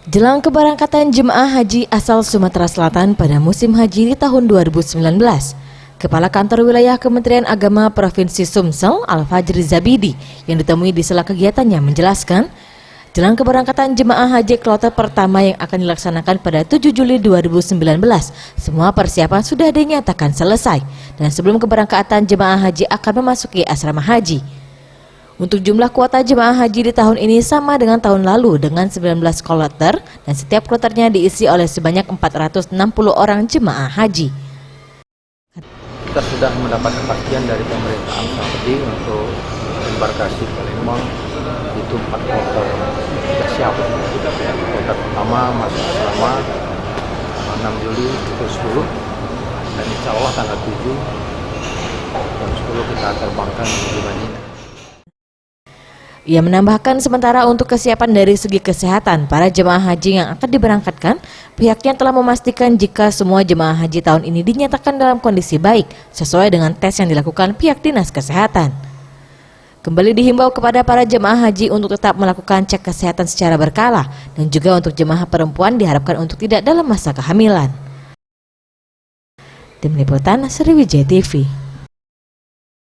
Jelang keberangkatan jemaah haji asal Sumatera Selatan pada musim haji di tahun 2019, Kepala Kantor Wilayah Kementerian Agama Provinsi Sumsel, Al-Fajri Zabidi, yang ditemui di sela kegiatannya menjelaskan, jelang keberangkatan jemaah haji kloter pertama yang akan dilaksanakan pada 7 Juli 2019, semua persiapan sudah dinyatakan selesai, dan sebelum keberangkatan jemaah haji akan memasuki asrama haji. Untuk jumlah kuota jemaah haji di tahun ini sama dengan tahun lalu dengan 19 kloter dan setiap kloternya diisi oleh sebanyak 460 orang jemaah haji. Kita sudah mendapat kepastian dari pemerintah Arab Saudi untuk embarkasi Palembang itu 4 kloter sudah siap. Kloter pertama masuk asrama 6 Juli pukul 10 dan insya Allah tanggal 7 jam 10 kita terbangkan menuju Madinah. Ia menambahkan sementara untuk kesiapan dari segi kesehatan para jemaah haji yang akan diberangkatkan, pihaknya telah memastikan jika semua jemaah haji tahun ini dinyatakan dalam kondisi baik sesuai dengan tes yang dilakukan pihak Dinas Kesehatan. Kembali dihimbau kepada para jemaah haji untuk tetap melakukan cek kesehatan secara berkala dan juga untuk jemaah perempuan diharapkan untuk tidak dalam masa kehamilan. Tim Liputan Sriwijaya TV.